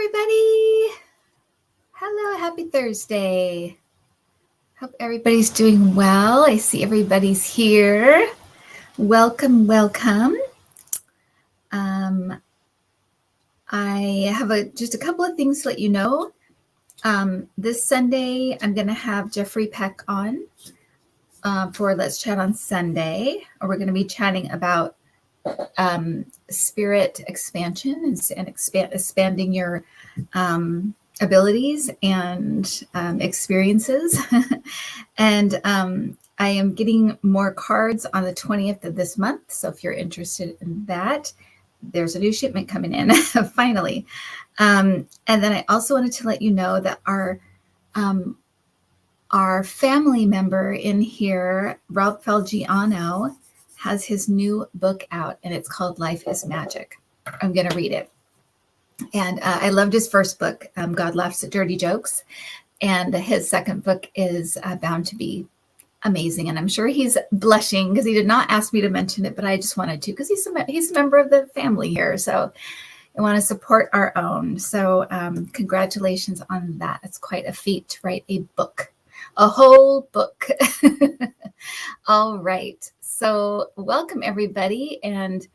everybody. Hello, happy Thursday. Hope everybody's doing well. I see everybody's here. Welcome. I have just a couple of things to let you know. This Sunday, I'm going to have Jeffrey Peck on for Let's Chat on Sunday. We're going to be chatting about spirit expansion and expanding your abilities and experiences. And I am getting more cards on the 20th of this month. So if you're interested in that, there's a new shipment coming in finally. And then I also wanted to let you know that our family member in here, Rob Falgiano, has his new book out, and it's called Life is Magic. I'm going to read it. And I loved his first book, God Laughs at Dirty Jokes. And his second book is bound to be amazing. And I'm sure he's blushing because he did not ask me to mention it, but I just wanted to because he's a member of the family here. So I want to support our own. So congratulations on that. It's quite a feat to write a book, a whole book. All right. So welcome, everybody. And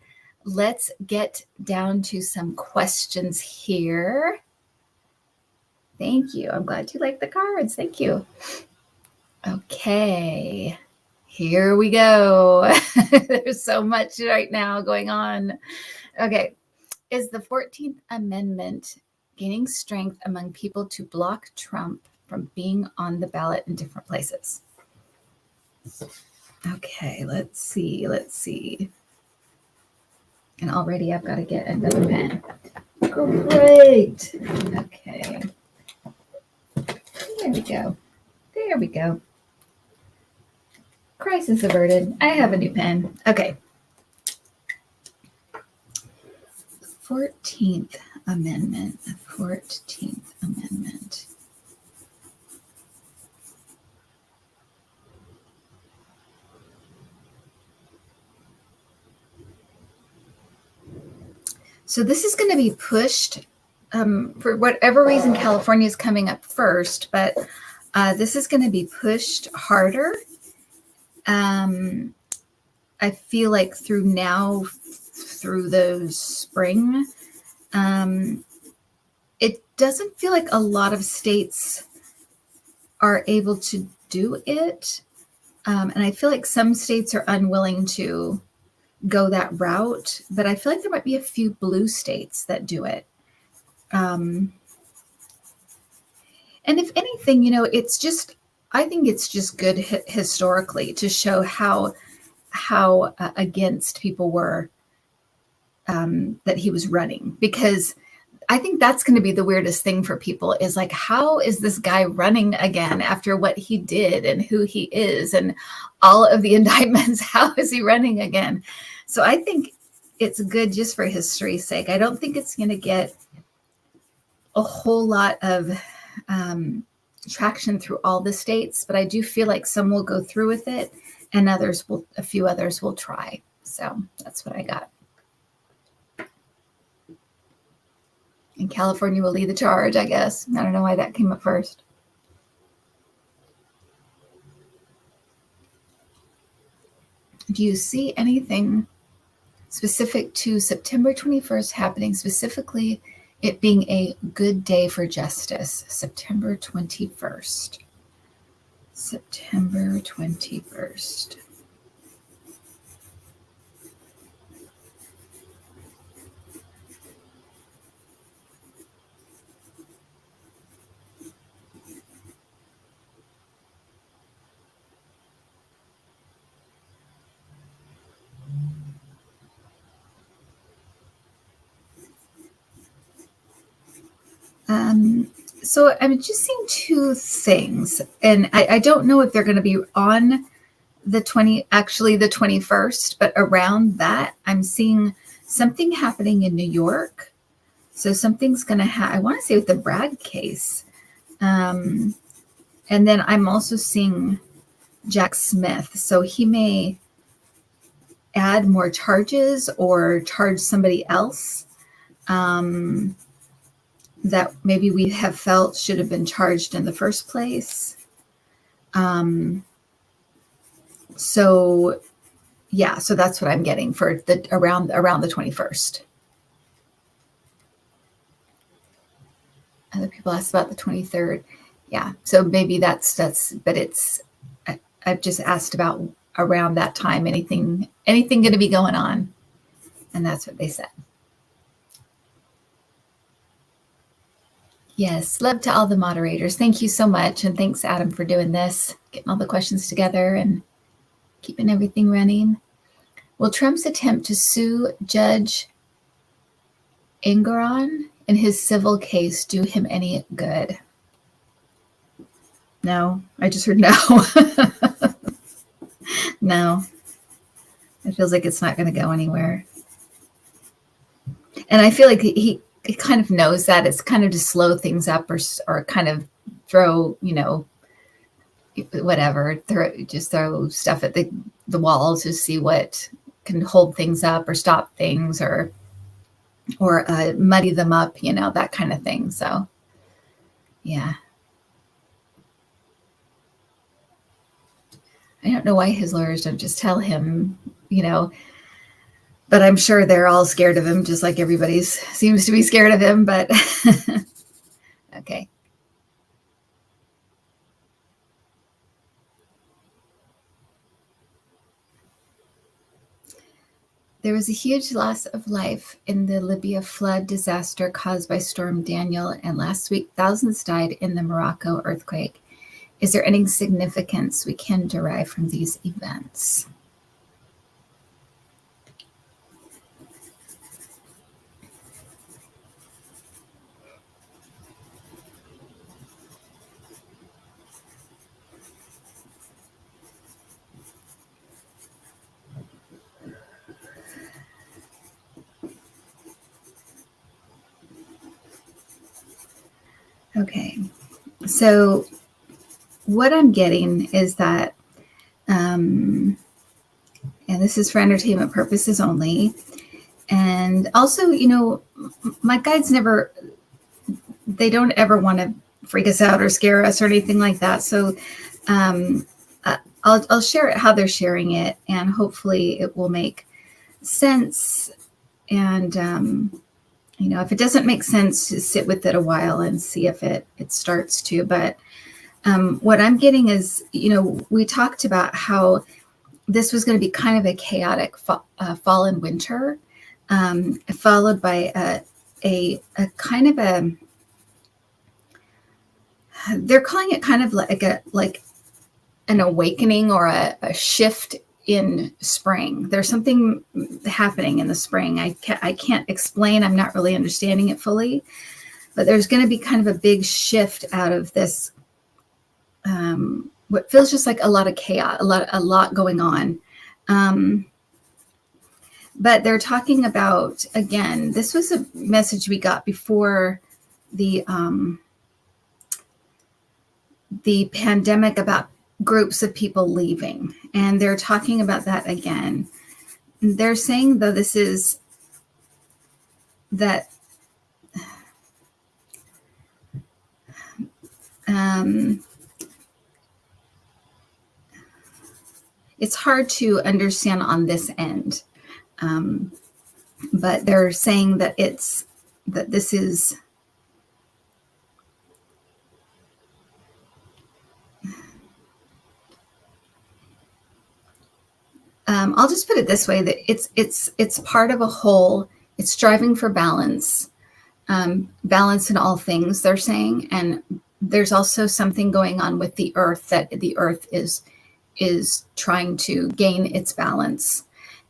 let's get down to some questions here. Thank you. I'm glad you like the cards. Thank you. Okay, here we go. There's so much right now going on. Okay, is the 14th Amendment gaining strength among people to block Trump from being on the ballot in different places? Okay, let's see. And already I've got to get another pen. Great. Okay. There we go. Crisis averted. I have a new pen. Okay. 14th Amendment. So this is going to be pushed for whatever reason. California is coming up first, but this is going to be pushed harder. I feel like through the spring, it doesn't feel like a lot of states are able to do it. And I feel like some states are unwilling to go that route, but I feel like there might be a few blue states that do it. And if anything, I think it's just good historically to show how against people were that he was running, because I think that's going to be the weirdest thing for people is like, how is this guy running again after what he did and who he is and all of the indictments? How is he running again? So I think it's good just for history's sake. I don't think it's going to get a whole lot of traction through all the states, but I do feel like some will go through with it and a few others will try. So that's what I got. And California will lead the charge, I guess. I don't know why that came up first. Do you see anything specific to September 21st happening, specifically it being a good day for justice? September 21st. September 21st. So I'm just seeing two things, and I don't know if they're going to be on the 21st, but around that, I'm seeing something happening in New York. So something's going to I want to say with the Bragg case. And then I'm also seeing Jack Smith. So he may add more charges or charge somebody else. that maybe we have felt should have been charged in the first place. So yeah, so that's what I'm getting for the around the 21st. Other people asked about the 23rd. Yeah, so maybe that's but it's I've just asked about around that time, anything going to be going on, and that's what they said. Yes, love to all the moderators. Thank you so much, and thanks, Adam, for doing this, getting all the questions together and keeping everything running. Will Trump's attempt to sue Judge Engoron in his civil case do him any good? No, I just heard no. No, it feels like it's not going to go anywhere. And I feel like he kind of knows that. It's kind of to slow things up or kind of throw, whatever, throw stuff at the wall to see what can hold things up or stop things or muddy them up, that kind of thing. So, yeah. I don't know why his lawyers don't just tell him, but I'm sure they're all scared of him, just like everybody seems to be scared of him, but okay. There was a huge loss of life in the Libya flood disaster caused by Storm Daniel, and last week thousands died in the Morocco earthquake. Is there any significance we can derive from these events? Okay, so what I'm getting is that, and this is for entertainment purposes only, and also, my guides they don't ever want to freak us out or scare us or anything like that. So I'll share it how they're sharing it, and hopefully it will make sense. And if it doesn't make sense, just sit with it a while and see if it starts to. But what I'm getting is, we talked about how this was going to be kind of a chaotic fall and winter, followed by a kind of they're calling it kind of like an awakening or a shift in spring. There's something happening in the spring. I can't explain. I'm not really understanding it fully, but there's going to be kind of a big shift out of this. What feels just like a lot of chaos, a lot going on. But they're talking about, again, this was a message we got before the pandemic about groups of people leaving. And they're talking about that again. They're saying, though, this is that it's hard to understand on this end. But they're saying that this is I'll just put it this way, that it's part of a whole. It's striving for balance, balance in all things, they're saying. And there's also something going on with the earth, that the earth is trying to gain its balance.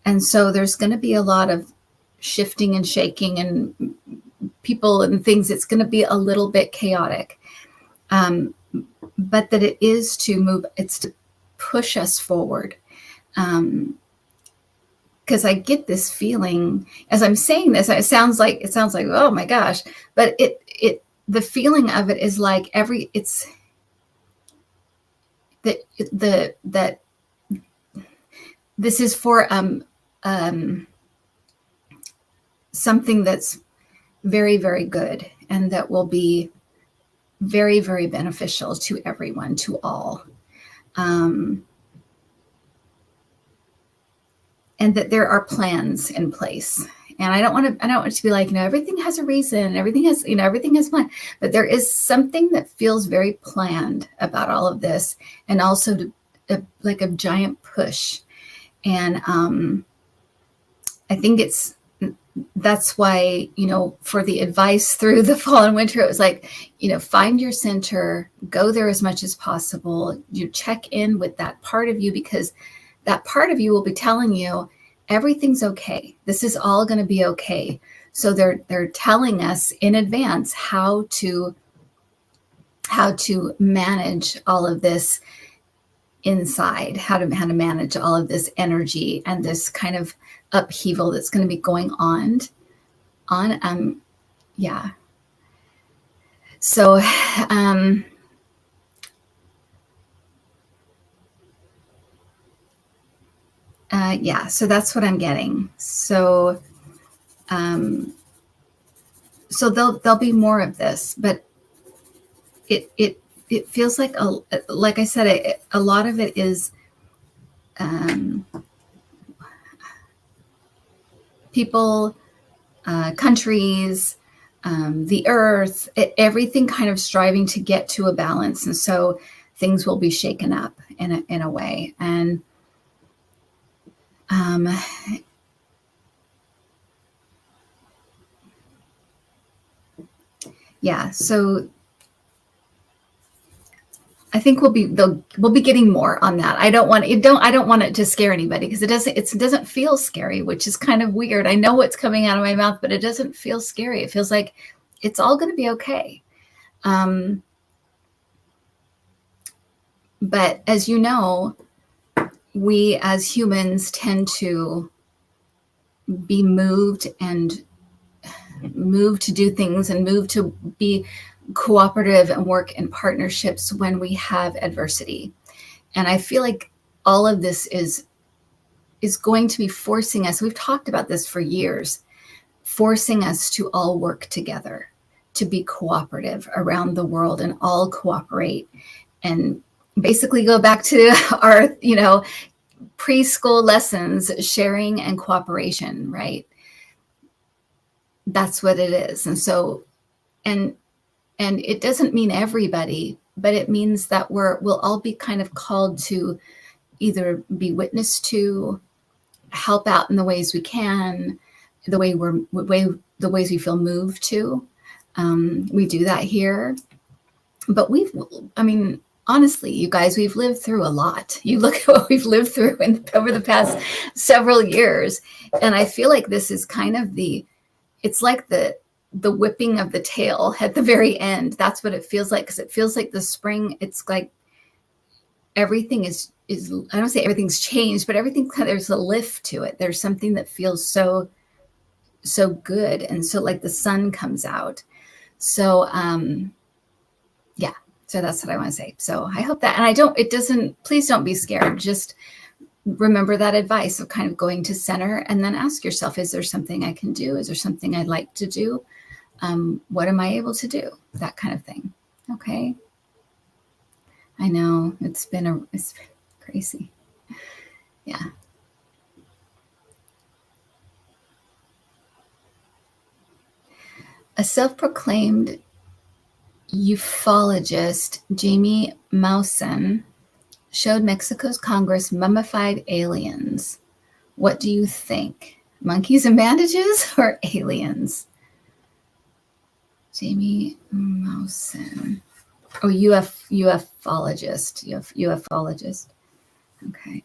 And so there's going to be a lot of shifting and shaking and people and things. It's going to be a little bit chaotic, but that it is to move, it's to push us forward. Because I get this feeling as I'm saying this, it sounds like, oh my gosh, but the feeling of it is like that this is for something that's very, very good, and that will be very, very beneficial to everyone, to all. And that there are plans in place. And I don't want it to be like, everything has a reason, everything has plan, but there is something that feels very planned about all of this, and also like a giant push. And I think that's why, for the advice through the fall and winter, it was like, find your center, go there as much as possible. You check in with that part of you, because that part of you will be telling you everything's okay. This is all going to be okay. So they're telling us in advance how to manage all of this inside, how to manage all of this energy and this kind of upheaval that's going to be going on. Yeah. So, yeah, so that's what I'm getting. So, so there'll be more of this, but it feels like I said, a lot of it is people, countries, the earth, everything kind of striving to get to a balance, and so things will be shaken up in a way, and yeah. So I think we'll be getting more on that. I don't want it to scare anybody, because it doesn't feel scary, which is kind of weird. I know what's coming out of my mouth, but it doesn't feel scary. It feels like it's all going to be okay. But as you know, we as humans tend to be moved to do things, and move to be cooperative and work in partnerships when we have adversity. And I feel like all of this is going to be forcing us, we've talked about this for years, forcing us to all work together, to be cooperative around the world, and all cooperate, and basically go back to our, preschool lessons, sharing and cooperation, right? That's what it is. And so, and it doesn't mean everybody, but it means that we'll all be kind of called to either be witness to, help out in the ways we can, the ways we feel moved to. We do that here, but honestly, you guys, we've lived through a lot. You look at what we've lived through over the past several years, and I feel like this is kind of it's like the whipping of the tail at the very end. That's what it feels like, because it feels like the spring. It's like everything is I don't say everything's changed, but everything, there's a lift to it. There's something that feels so good, and so like the sun comes out. So yeah, so that's what I want to say. So I hope that, and please don't be scared. Just remember that advice of kind of going to center, and then ask yourself, is there something I can do? Is there something I'd like to do? What am I able to do? That kind of thing. Okay. I know it's been crazy. Yeah. A self-proclaimed ufologist, Jamie Mausen, showed Mexico's Congress mummified aliens. What do you think? Monkeys and bandages or aliens? Jamie Mausen. Oh, ufologist. Ufologist. Okay.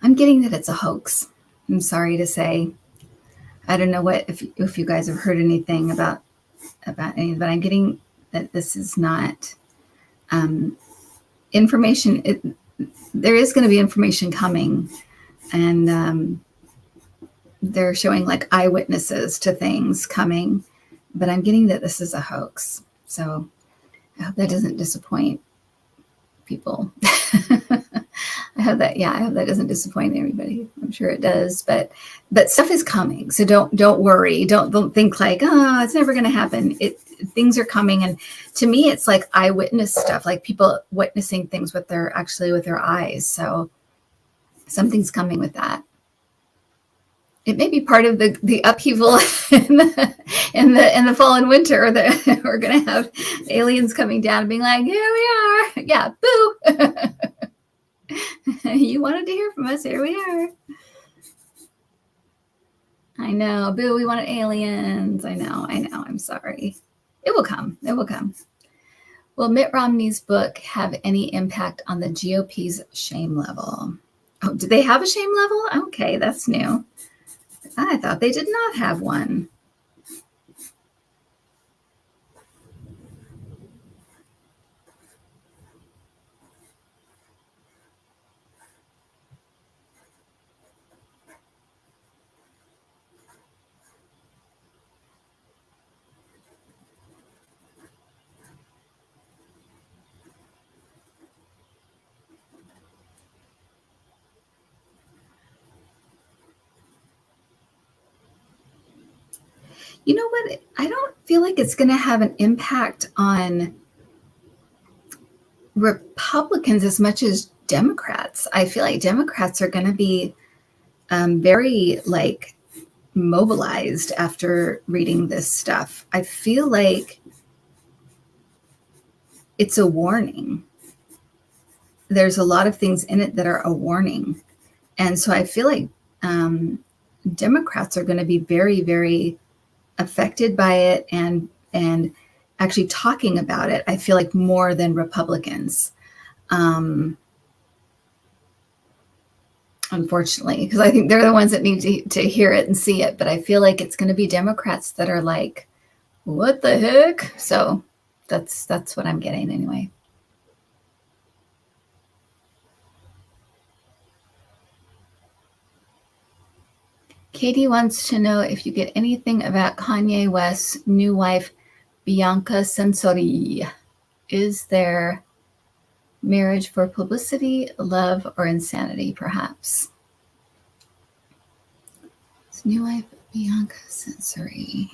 I'm getting that it's a hoax. I'm sorry to say. I don't know if you guys have heard anything about any, but I'm getting that this is not information. There is going to be information coming, and they're showing like eyewitnesses to things coming, but I'm getting that this is a hoax. So I hope that doesn't disappoint people. I hope that doesn't disappoint everybody. I'm sure it does, but stuff is coming. So don't worry. Don't think like, oh, it's never going to happen. Things are coming. And to me, it's like eyewitness stuff, like people witnessing things with their eyes. So something's coming with that. It may be part of the upheaval in the fall and winter that we're going to have aliens coming down and being like, here we are. Yeah, boo. You wanted to hear from us. Here we are. I know. Boo, we wanted aliens. I know. I'm sorry. It will come. Will Mitt Romney's book have any impact on the GOP's shame level? Oh, do they have a shame level? Okay, that's new. I thought they did not have one. You know what? I don't feel like it's going to have an impact on Republicans as much as Democrats. I feel like Democrats are going to be very like mobilized after reading this stuff. I feel like it's a warning. There's a lot of things in it that are a warning. And so I feel like Democrats are going to be very, very affected by it and actually talking about it, I feel like more than Republicans. Unfortunately, because I think they're the ones that need to hear it and see it. But I feel like it's going to be Democrats that are like, what the heck? So that's what I'm getting anyway. Katie wants to know if you get anything about Kanye West's new wife, Bianca Censori. Is their marriage for publicity, love, or insanity, perhaps? His new wife, Bianca Censori.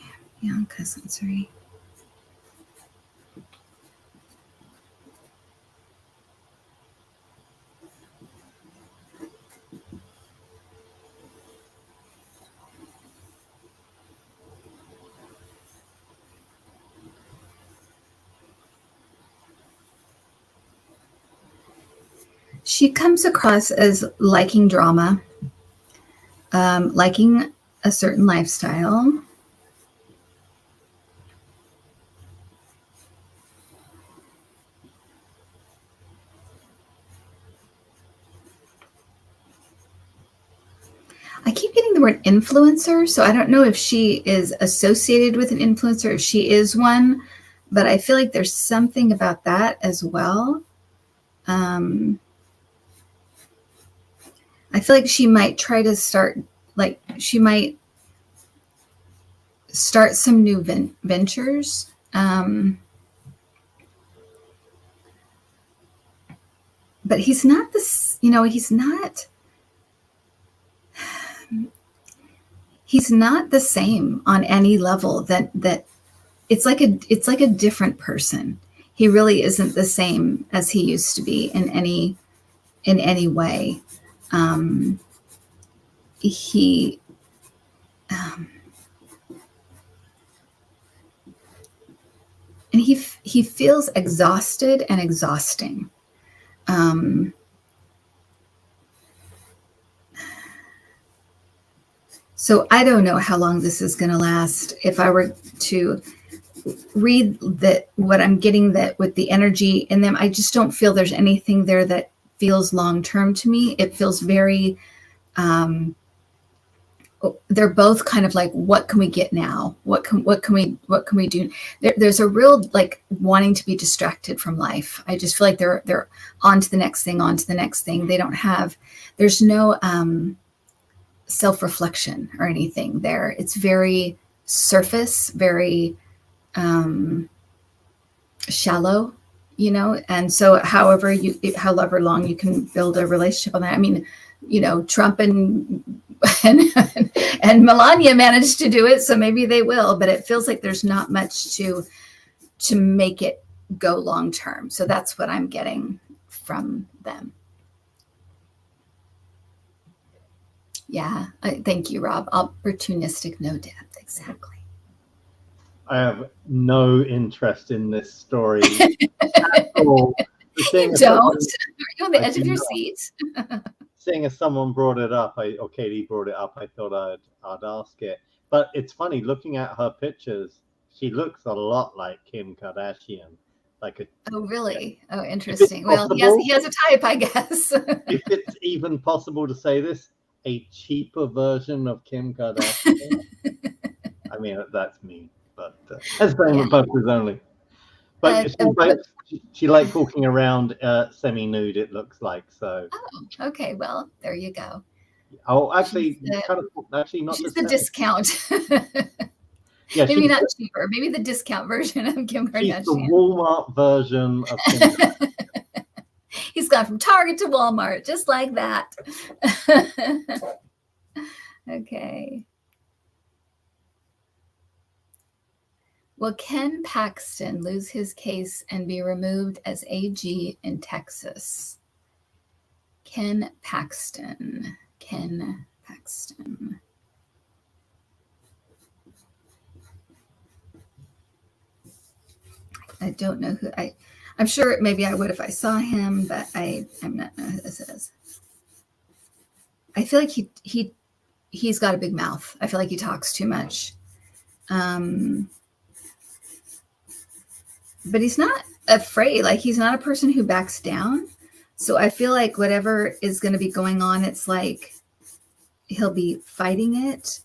She comes across as liking drama, liking a certain lifestyle. I keep getting the word influencer, so I don't know if she is associated with an influencer, if she is one, but I feel like there's something about that as well. I feel like she might try to start some new ventures. But he's not this, he's not the same on any level that it's like a different person. He really isn't the same as he used to be in any way. He and he feels exhausted and exhausting. So I don't know how long this is going to last. If I were to read what I'm getting that with the energy in them, I just don't feel there's anything there that feels long-term to me. It feels very, they're both kind of like, what can we get now? What can we do? There's a real like wanting to be distracted from life. I just feel like they're on to the next thing. They don't have, there's no self-reflection or anything there. It's very surface, very shallow, you know. And so however long you can build a relationship on that. I mean, you know, Trump and Melania managed to do it, so maybe they will, but it feels like there's not much to make it go long term. So that's what I'm getting from them. Yeah, thank you, Rob. Opportunistic, no depth, exactly. I have no interest in this story at all. You don't? Are you on the edge of your seat? Seeing as someone brought it up, or Katie brought it up, I thought I'd ask it. But it's funny, looking at her pictures, she looks a lot like Kim Kardashian. Oh, really? Oh, interesting. Well, he has a type, I guess. If it's even possible to say this, a cheaper version of Kim Kardashian. I mean, that's me, but entertainment purposes only. But she likes walking around semi-nude, it looks like. So. Oh, okay. Well, there you go. Oh, actually, not she's the discount. Yeah, maybe not cheaper. Maybe the discount version of Kim Kardashian. She's the Walmart version of Kim Kardashian. He's gone from Target to Walmart, just like that. Okay. Will Ken Paxton lose his case and be removed as AG in Texas? Ken Paxton. I don't know who I'm sure maybe I would if I saw him, but I'm not know who this is. I feel like he's got a big mouth. I feel like he talks too much. But he's not afraid. Like, he's not a person who backs down. So I feel like whatever is going to be going on, it's like he'll be fighting it.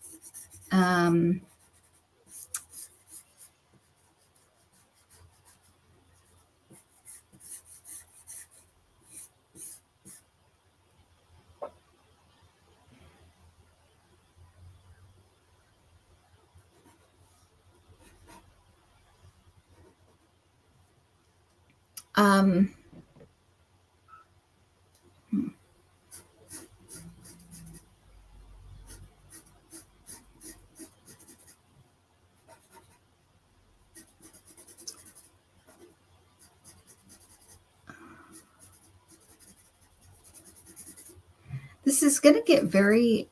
This is going to get very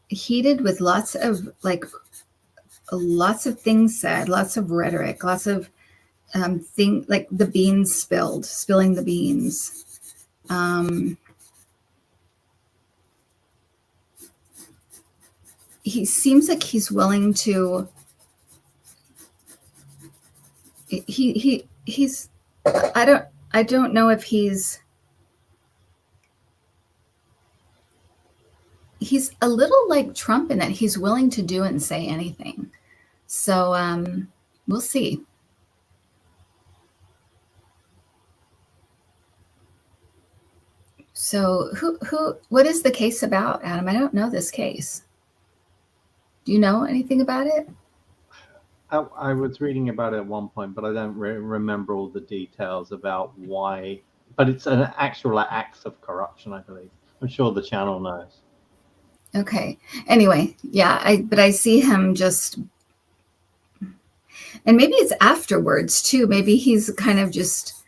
heated with lots of things said, lots of rhetoric, lots of thing like the beans spilling the beans. He seems like he's willing to. He's. I don't know if he's a little like Trump in that he's willing to do and say anything. So we'll see. So what is the case about, Adam? I don't know this case. Do you know anything about it? I was reading about it at one point, but I don't remember all the details about why. But it's an actual acts of corruption, I believe. I'm sure the channel knows. Okay. Anyway, yeah, I see him just, and maybe it's afterwards too. Maybe he's kind of just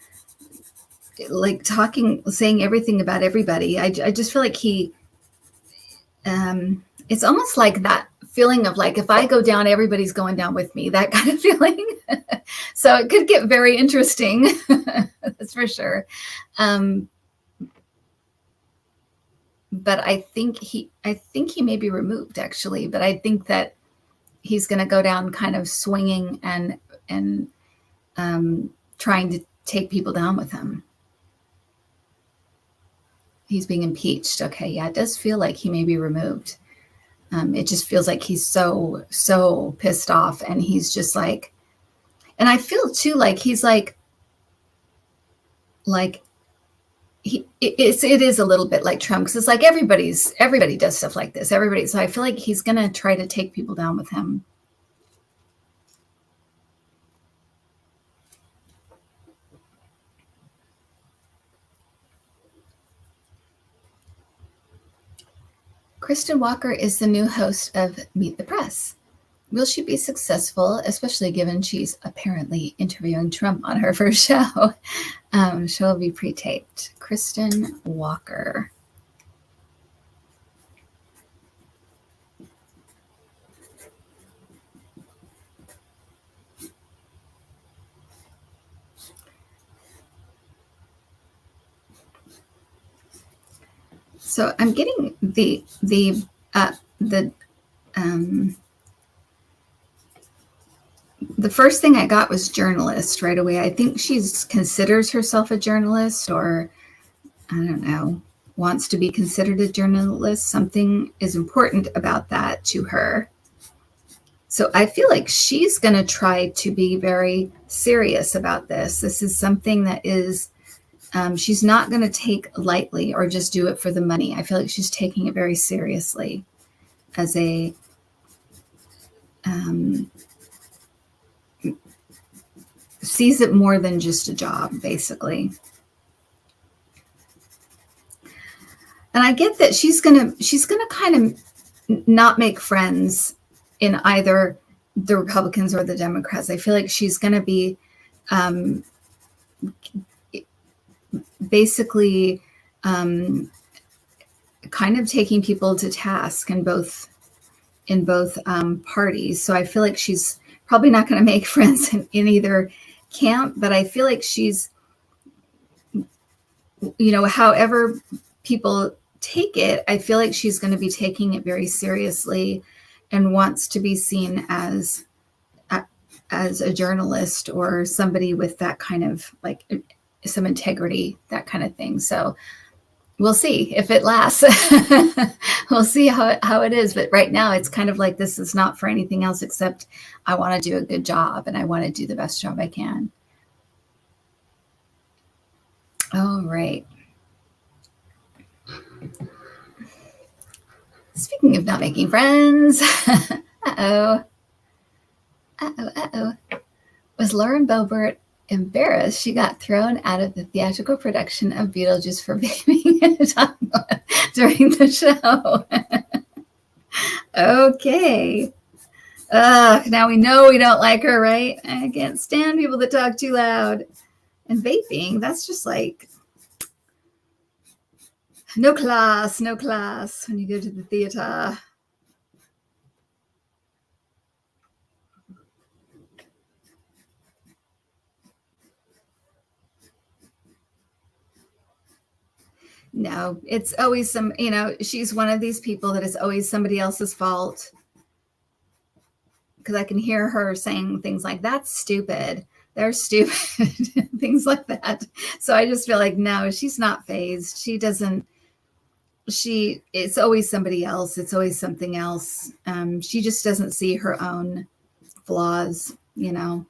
like saying everything about everybody. I just feel like it's almost like that feeling of like, if I go down, everybody's going down with me, that kind of feeling. So it could get very interesting. That's for sure. But I think he may be removed, actually. But I think that he's going to go down kind of swinging and trying to take people down with him. He's being impeached. Okay, yeah, it does feel like he may be removed. It just feels like he's so pissed off, and he's just like, and I feel too like he's like it is a little bit like Trump, because it's like everybody does stuff like this. Everybody. So I feel like he's going to try to take people down with him. Kristen Walker is the new host of Meet the Press. Will she be successful, especially given she's apparently interviewing Trump on her first show? She'll be pre-taped. Kristen Walker. So I'm getting the first thing I got was journalist right away. I think she considers herself a journalist, or I don't know, wants to be considered a journalist. Something is important about that to her. So I feel like she's going to try to be very serious about this. This is something that is, she's not going to take lightly or just do it for the money. I feel like she's taking it very seriously as a sees it more than just a job, basically. And I get that she's gonna kind of not make friends in either the Republicans or the Democrats. I feel like she's gonna be basically kind of taking people to task in both parties. So I feel like she's probably not going to make friends in either camp, but I feel like she's, however people take it, I feel like she's going to be taking it very seriously and wants to be seen as a journalist or somebody with that kind of like some integrity, that kind of thing. So we'll see if it lasts. We'll see how it is. But right now it's kind of like, this is not for anything else except I want to do a good job and I want to do the best job I can. All right. Speaking of not making friends, uh-oh. Was Lauren Boebert embarrassed she got thrown out of the theatrical production of Beetlejuice for vaping during the show? Okay. Now we know we don't like her, right? I can't stand people that talk too loud. And vaping, that's just like no class when you go to the theater. No, it's always she's one of these people that is always somebody else's fault. Because I can hear her saying things like, that's stupid. They're stupid, things like that. So I just feel like, no, she's not fazed. It's always somebody else. It's always something else. She just doesn't see her own flaws, and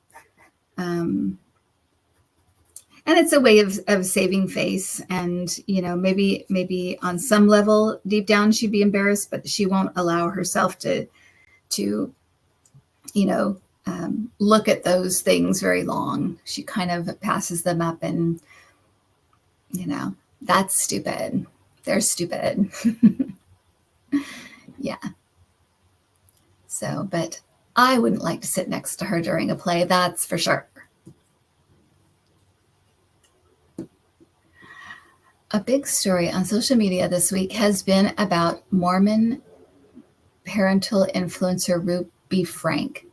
it's a way of saving face. And, maybe on some level deep down, she'd be embarrassed, but she won't allow herself to look at those things very long. She kind of passes them up and, that's stupid. They're stupid. Yeah. So, but I wouldn't like to sit next to her during a play, that's for sure. A big story on social media this week has been about Mormon parental influencer Ruby Frank.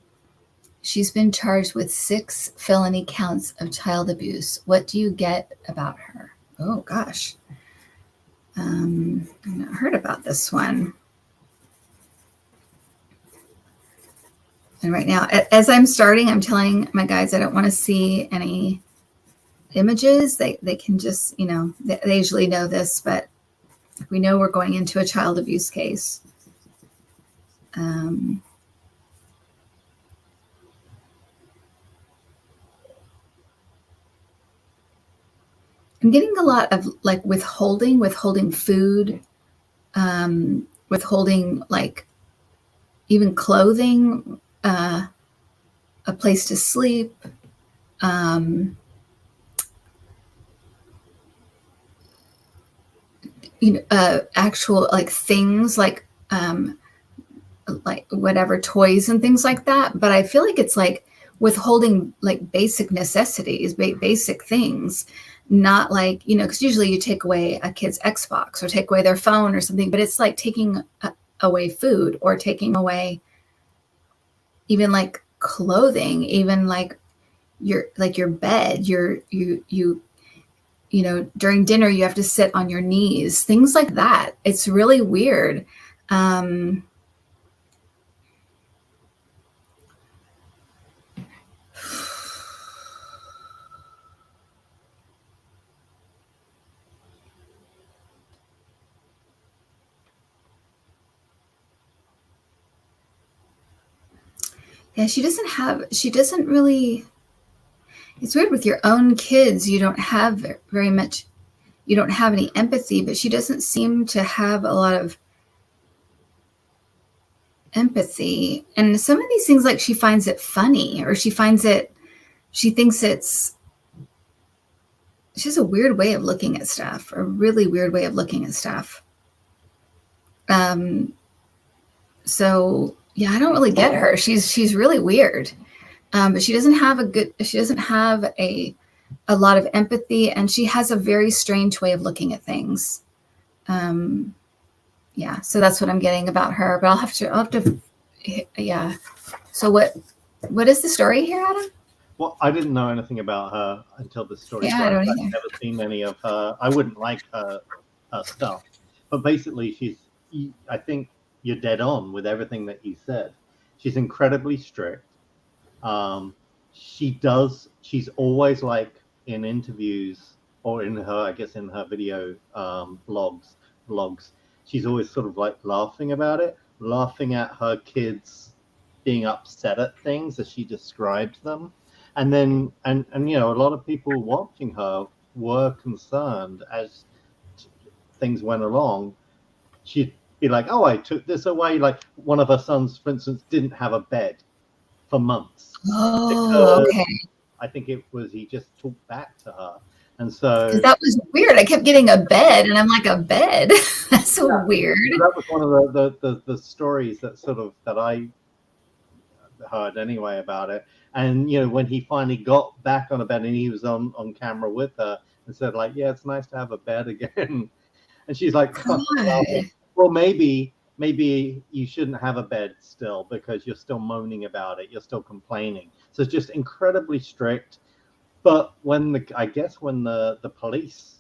She's been charged with 6 felony counts of child abuse. What do you get about her? Oh, gosh. I've not heard about this one. And right now, as I'm starting, I'm telling my guys I don't want to see any images. They can just, they usually know this, but we know we're going into a child abuse case. I'm getting a lot of like withholding food, withholding like even clothing, a place to sleep, actual like things like whatever toys and things like that. But I feel like it's like withholding like basic necessities, basic things, not like, because usually you take away a kid's Xbox or take away their phone or something, but it's like taking away food or taking away even like clothing, even like your bed, during dinner you have to sit on your knees, things like that. It's really weird. Yeah, she doesn't really, it's weird with your own kids. You don't have very much, you don't have any empathy, but she doesn't seem to have a lot of empathy. And some of these things, like she finds it funny, or she thinks she has a weird way of looking at stuff, a really weird way of looking at stuff. So yeah, I don't really get her. She's really weird. But she doesn't have a lot of empathy, and she has a very strange way of looking at things. Yeah, so that's what I'm getting about her. But I'll have to, yeah. So what is the story here, Adam? Well, I didn't know anything about her until this story. Yeah, I don't either. I've never seen any of her. I wouldn't like her stuff. But basically, I think you're dead on with everything that you said. She's incredibly strict. She's always like in interviews or in her video vlogs, she's always sort of like laughing about it, laughing at her kids being upset at things as she describes them. And then, and a lot of people watching her were concerned as things went along. She'd be like, oh, I took this away. Like one of her sons, for instance, didn't have a bed for months. Oh, okay. I think he just talked back to her. And so that was weird. I kept getting a bed, and I'm like, a bed? That's so weird. So that was one of the stories that I heard anyway about it. And when he finally got back on a bed and he was on camera with her and said like, yeah, it's nice to have a bed again. And she's like, well, maybe you shouldn't have a bed still because you're still moaning about it, you're still complaining. So it's just incredibly strict. But when the police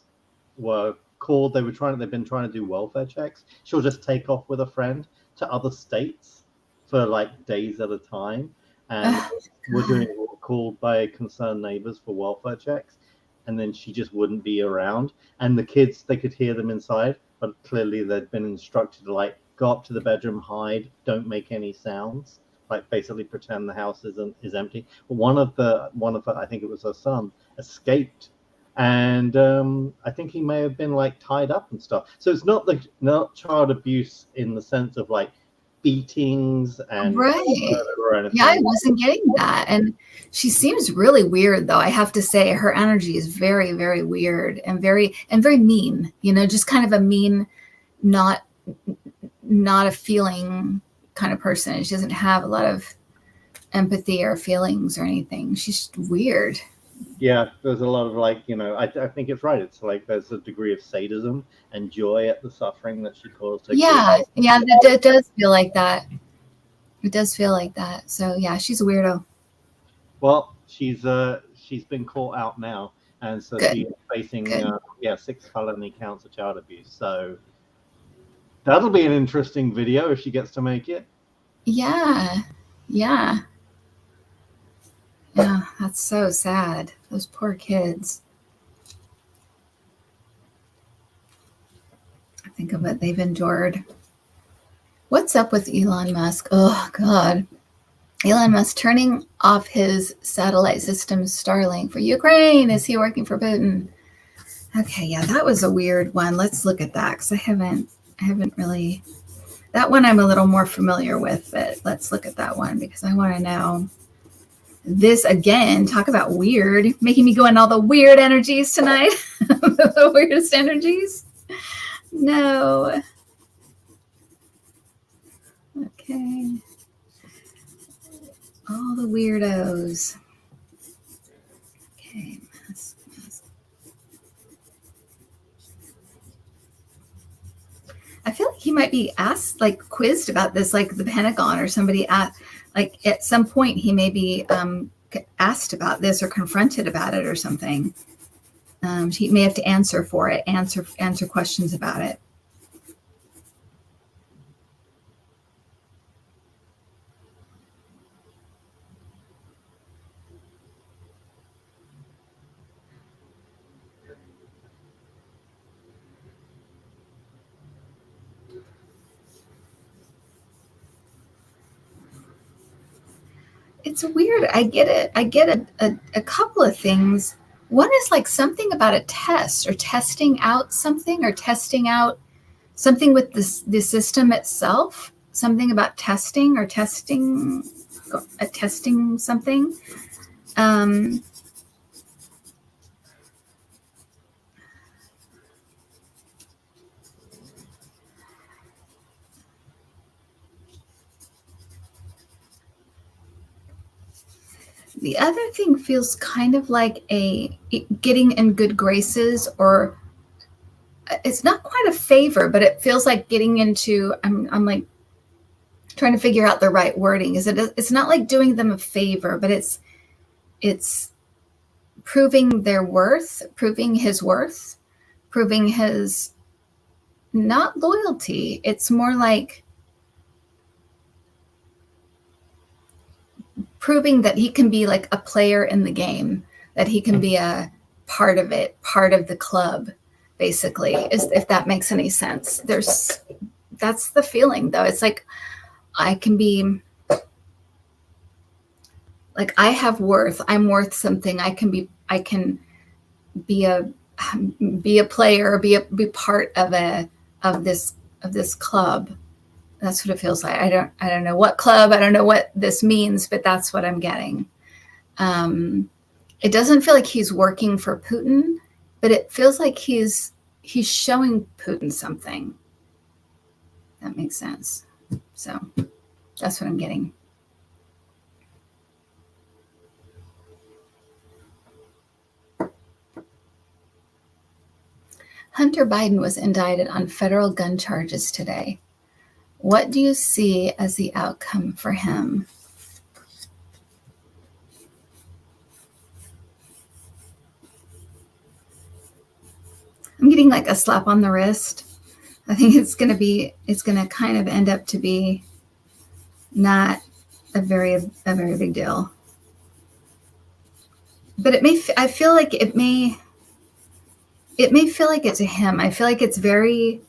were called, they've been trying to do welfare checks. She'll just take off with a friend to other states for like days at a time, and were called by concerned neighbors for welfare checks, and then she just wouldn't be around. And the kids, they could hear them inside, but clearly they'd been instructed to like go up to the bedroom, hide, don't make any sounds, like basically pretend the house is empty. But one of her, I think it was her son, escaped, and I think he may have been like tied up and stuff. So it's not child abuse in the sense of like beatings and right. Yeah, I wasn't getting that. And she seems really weird, though. I have to say, her energy is very, very weird and very mean. Just kind of a mean, not a feeling kind of person. She doesn't have a lot of empathy or feelings or anything. She's just weird. Yeah, there's a lot of like, I think it's right. It's like there's a degree of sadism and joy at the suffering that she caused. Yeah, it does feel like that. It does feel like that. So yeah, she's a weirdo. Well, she's been caught out now, and so she's facing 6 felony counts of child abuse. So that'll be an interesting video if she gets to make it. Yeah. That's so sad. Those poor kids. I think of what they've endured. What's up with Elon Musk? Oh, God. Elon Musk turning off his satellite system Starlink for Ukraine. Is he working for Putin? Okay, yeah, that was a weird one. Let's look at that because I haven't really. That one I'm a little more familiar with, but let's look at that one because I want to know. This again, talk about weird, making me go in all the weird energies tonight. The weirdest energies. No. Okay. All the weirdos. Okay. I feel like he might be asked, like quizzed about this, like the Pentagon or somebody like at some point he may be asked about this or confronted about it or something. He may have to answer for it, answer questions about it. It's weird. I get it. I get a couple of things. One is like something about a test or testing out something or testing out something with the system itself. Something about testing or testing something. The other thing feels kind of like getting in good graces, or it's not quite a favor, but it feels like getting into, I'm like trying to figure out the right wording. It's not like doing them a favor, but it's proving their worth, proving his worth, proving his not loyalty. It's more like proving that he can be like a player in the game, that he can be a part of it, part of the club, basically, if that makes any sense. That's the feeling though. It's like I can be like, I have worth, I'm worth something. I can be a player, be part of this club. That's what it feels like. I don't know what club, I don't know what this means, but that's what I'm getting. It doesn't feel like he's working for Putin, but it feels like he's showing Putin something. That makes sense. So that's what I'm getting. Hunter Biden was indicted on federal gun charges today. What do you see as the outcome for him? I'm getting like a slap on the wrist. I think it's going to kind of end up to be not a very big deal. But I feel like it may feel like it's a him. I feel like it's very,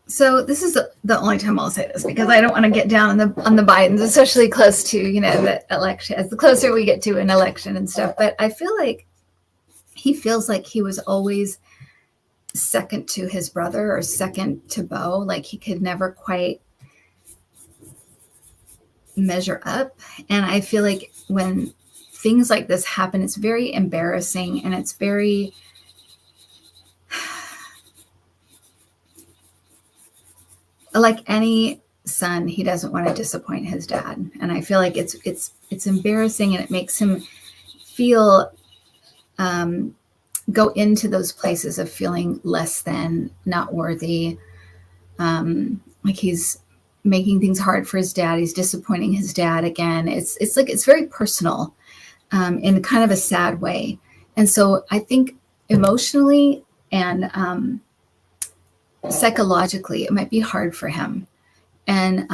so this is the only time I'll say this because I don't want to get down on the Bidens, especially close to, the election, as the closer we get to an election and stuff. But I feel like he feels like he was always second to his brother or second to Bo. Like he could never quite measure up. And I feel like when things like this happen, it's very embarrassing, and it's very like any son, he doesn't want to disappoint his dad. And I feel like it's embarrassing, and it makes him feel go into those places of feeling less than, not worthy. Like he's making things hard for his dad. He's disappointing his dad again. It's like, it's very personal in kind of a sad way. And so I think emotionally and psychologically, it might be hard for him. And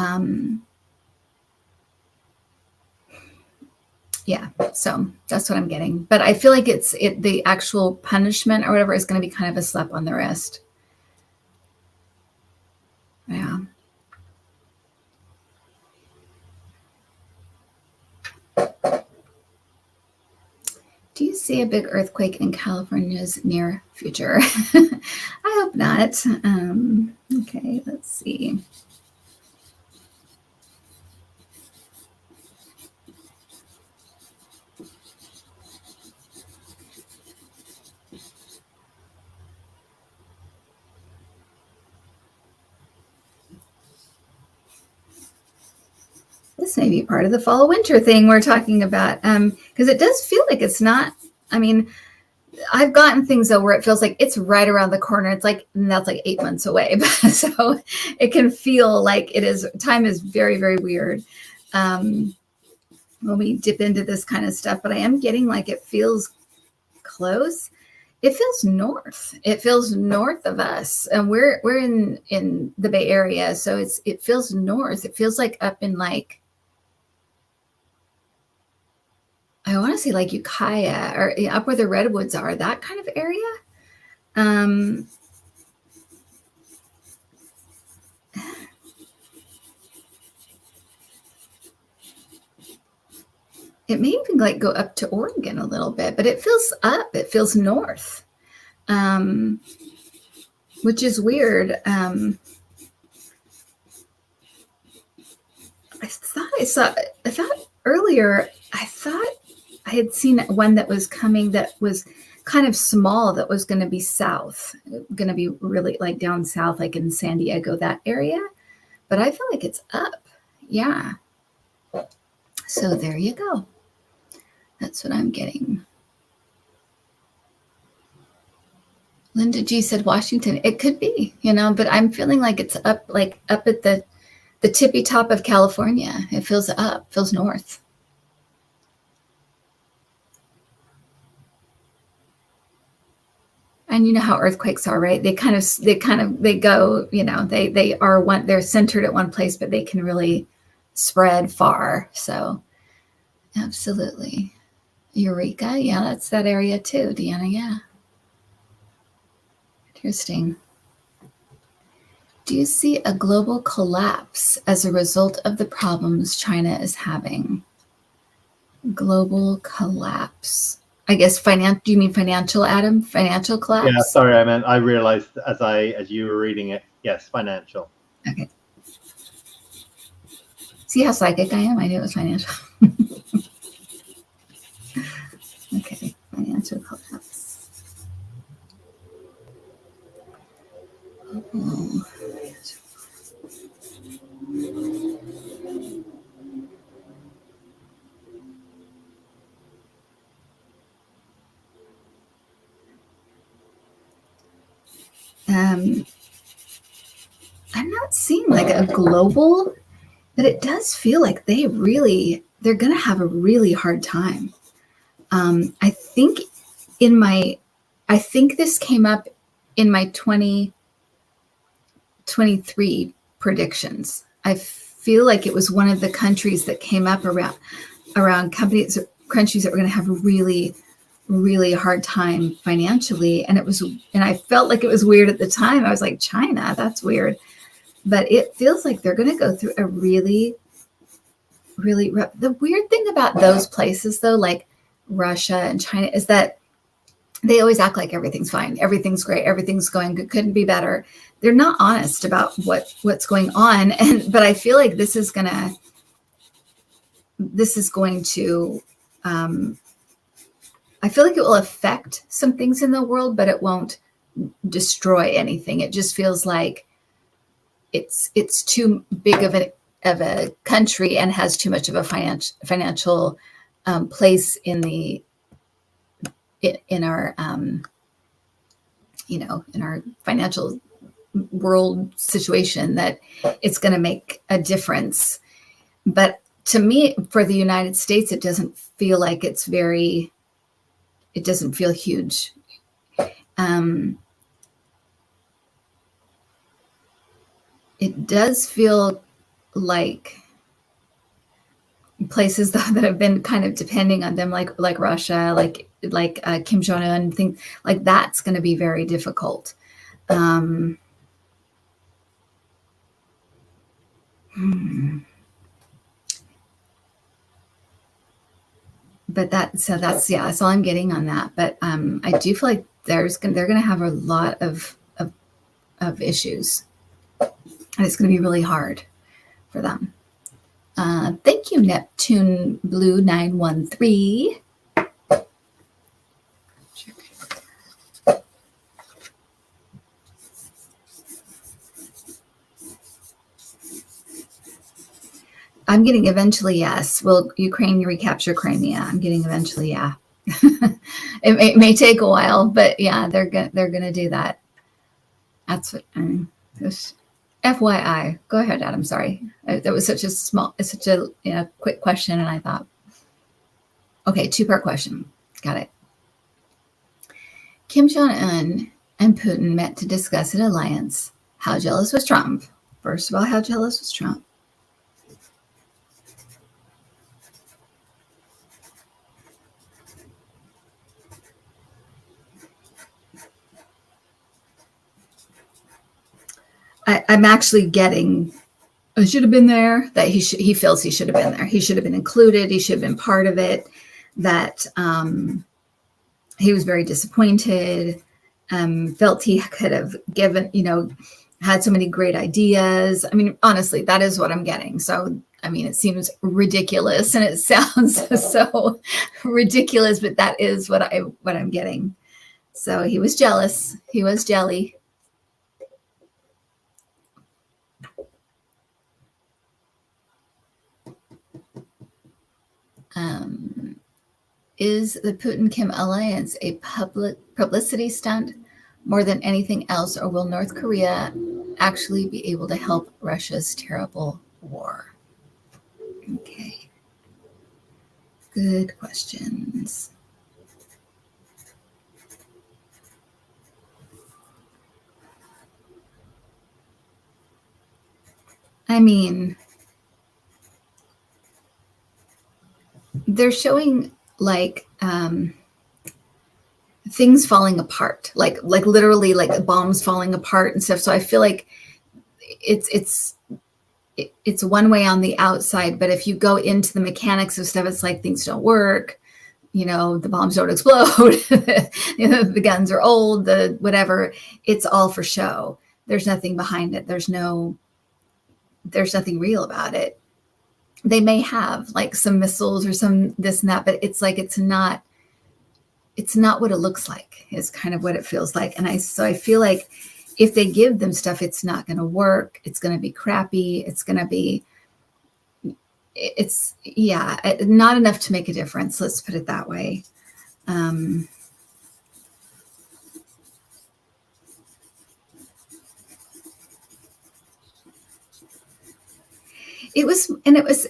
yeah, so that's what I'm getting. But I feel like the actual punishment or whatever is going to be kind of a slap on the wrist. Yeah. Do you see a big earthquake in California's near future? I hope not. Okay, let's see. This may be part of the fall winter thing we're talking about, because it does feel like it's not. I mean, I've gotten things though where it feels like it's right around the corner. It's like, and that's like 8 months away. So it can feel like it is. Time is very, very weird when we dip into this kind of stuff. But I am getting like it feels close. It feels north. It feels north of us, and we're in the Bay Area, so it feels north. It feels like up in like, I want to say like Ukiah or up where the redwoods are, that kind of area. It may even like go up to Oregon a little bit, but it feels up. It feels north, which is weird. I thought earlier, I thought I had seen one that was coming that was kind of small, that was going to be south, going to be really like down south, like in San Diego, that area. But I feel like it's up. Yeah. So there you go. That's what I'm getting. Linda G said Washington. It could be, but I'm feeling like it's up at the tippy top of California. It feels up, feels north. And you know how earthquakes are, right? They go, they're centered at one place, but they can really spread far. So absolutely. Eureka. Yeah, that's that area too, Deanna. Yeah. Interesting. Do you see a global collapse as a result of the problems China is having? Global collapse. I guess do you mean financial, Adam? Financial collapse? Yeah, sorry, I realized as you were reading it. Yes, financial. Okay. See how psychic I am? I knew it was financial. Okay, financial collapse. Oh. I'm not seeing like a global, but it does feel like they're going to have a really hard time. I think this came up in my 2023 predictions. I feel like it was one of the countries that came up around countries that were going to have a really, really hard time financially. And I felt like it was weird at the time. I was like, China, that's weird. But it feels like they're going to go through a really, really rough. The weird thing about those places, though, like Russia and China, is that they always act like everything's fine, everything's great, everything's going good, couldn't be better. They're not honest about what's going on, but I feel like this is going to. I feel like it will affect some things in the world, but it won't destroy anything. It just feels like it's too big of a country and has too much of a financial place in our in our financial world situation, that it's going to make a difference. But to me, for the United States, it doesn't feel like it doesn't feel huge. It does feel like places that have been kind of depending on them, like Russia, like Kim Jong-un, things like that's going to be very difficult. But that's all I'm getting on that. But I do feel like they're going to have a lot of issues, and it's going to be really hard for them. Thank you, Neptune Blue 913. I'm getting eventually yes. Will Ukraine recapture Crimea? I'm getting eventually yeah. It may take a while, but yeah, they're gonna do that. That's what. Just FYI. Go ahead, Adam. Sorry, that was such a quick question, and I thought, okay, 2-part question. Got it. Kim Jong-un and Putin met to discuss an alliance. How jealous was Trump? First of all, how jealous was Trump? I'm actually getting, I should have been there, that he feels he should have been there. He should have been included. He should have been part of it. That he was very disappointed, felt he could have given, had so many great ideas. I mean, honestly, that is what I'm getting. So, I mean, it seems ridiculous and it sounds so ridiculous, but that is what I'm getting. So he was jealous. He was jelly. Is the Putin-Kim alliance a publicity stunt more than anything else, or will North Korea actually be able to help Russia's terrible war? Okay. Good questions. I mean, they're showing like things falling apart, like literally like bombs falling apart and stuff. So I feel like it's one way on the outside, but if you go into the mechanics of stuff, it's like things don't work. The bombs don't explode. The guns are old. The whatever. It's all for show. There's nothing behind it. There's nothing real about it. They may have like some missiles or some this and that, but it's like it's not what it looks like, is kind of what it feels like. And I feel like if they give them stuff, it's not going to work. It's going to be crappy. Not enough to make a difference. Let's put it that way.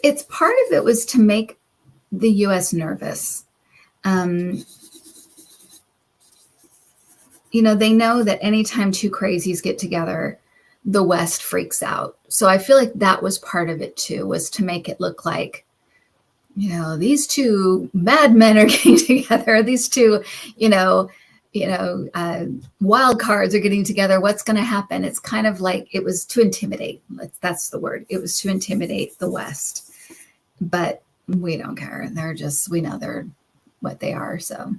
It's part of it was to make the U.S. nervous. They know that anytime two crazies get together, the West freaks out. So I feel like that was part of it too, was to make it look like, these two madmen are getting together. These two, wild cards are getting together. What's going to happen? It's kind of like it was to intimidate. That's the word. It was to intimidate the West. But we don't care. We know they're what they are. So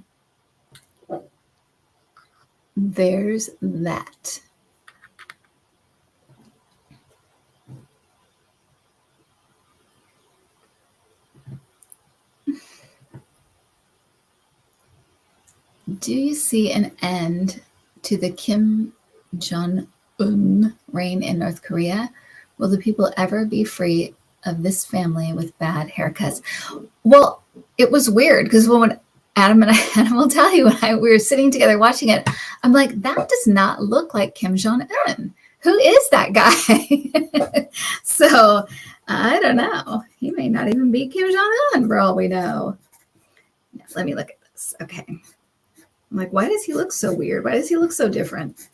there's that. Do you see an end to the Kim Jong-un reign in North Korea? Will the people ever be free of this family with bad haircuts? Well, it was weird because when Adam will tell you, when we were sitting together watching it, I'm like, that does not look like Kim Jong-un. Who is that guy? So I don't know. He may not even be Kim Jong-un for all we know. Let me look at this. Okay. I'm like, why does he look so weird? Why does he look so different?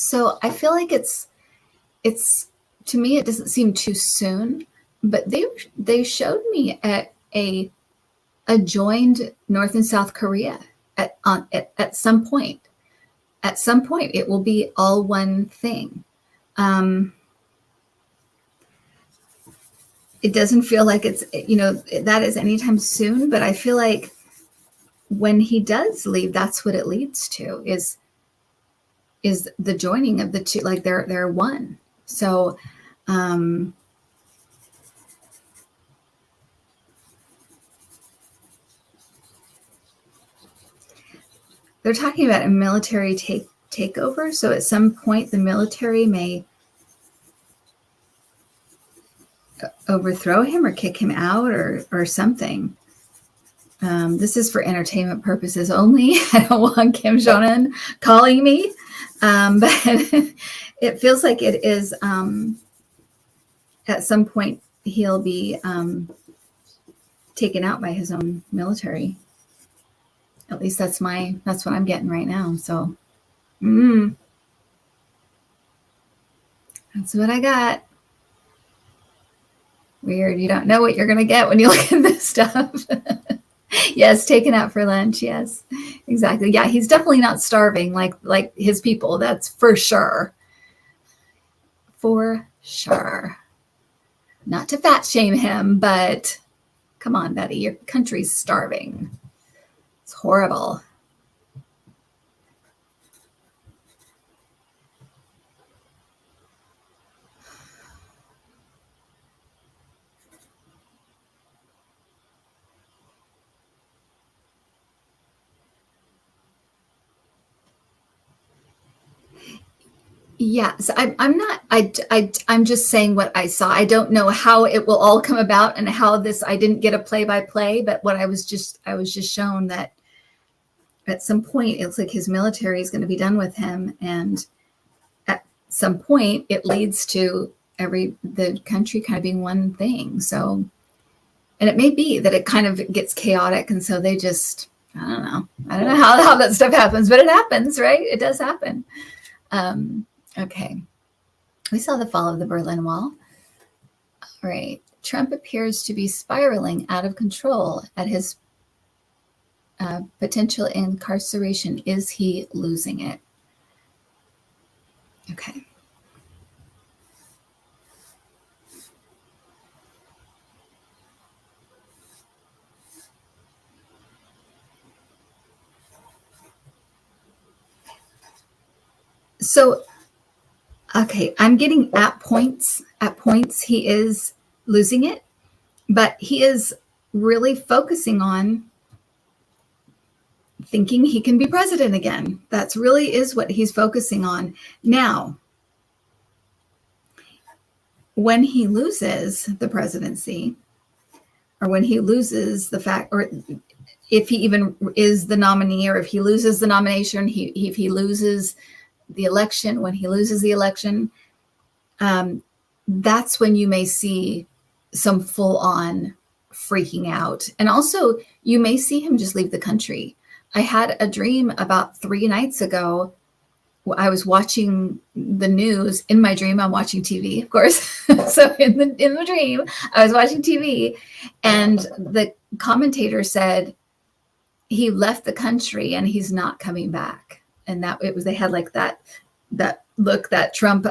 So I feel like it's to me, it doesn't seem too soon, but they showed me at a joined North and South Korea at some point. At some point, it will be all one thing. It doesn't feel like it's, that is anytime soon, but I feel like when he does leave, that's what it leads to is the joining of the two, like they're one. So, they're talking about a military takeover. So at some point, the military may overthrow him or kick him out or something. This is for entertainment purposes only. I don't want Kim Jong-un calling me, but it feels like it is. At some point, he'll be taken out by his own military. At least that's what I'm getting right now. So, that's what I got. Weird. You don't know what you're going to get when you look at this stuff. Yes, taken out for lunch. Yes, exactly. Yeah, he's definitely not starving like his people. That's for sure. For sure. Not to fat shame him, but come on, buddy. Your country's starving. It's horrible. Yeah, so I'm just saying what I saw. I don't know how it will all come about and how I didn't get a play-by-play, but what I was just shown that at some point it looks like his military is going to be done with him, and at some point it leads to the country kind of being one thing. So, and it may be that it kind of gets chaotic, and so they just I don't know how that stuff happens, but it happens, right? It does happen. Okay. We saw the fall of the Berlin Wall. All right. Trump appears to be spiraling out of control at his potential incarceration. Is he losing it? Okay. So, okay, I'm getting at points he is losing it, but he is really focusing on thinking he can be president again. That's really is what he's focusing on. Now, when he loses the presidency, or when he loses the fact, or if he even is the nominee, or if he loses the nomination, if he loses the election, when he loses the election, that's when you may see some full-on freaking out. And also, you may see him just leave the country. I had a dream about 3 nights ago. I was watching the news. In my dream, I'm watching TV, of course. So in the dream, I was watching TV, and the commentator said he left the country and he's not coming back. And they had like that look, that Trump,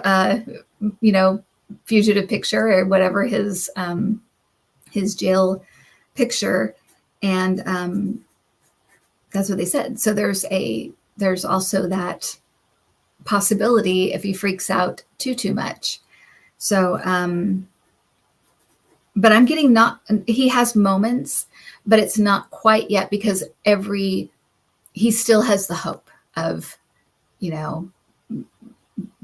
fugitive picture, or whatever, his jail picture. And that's what they said. So there's also that possibility if he freaks out too much. So, but I'm getting he has moments, but it's not quite yet, because he still has the hope of,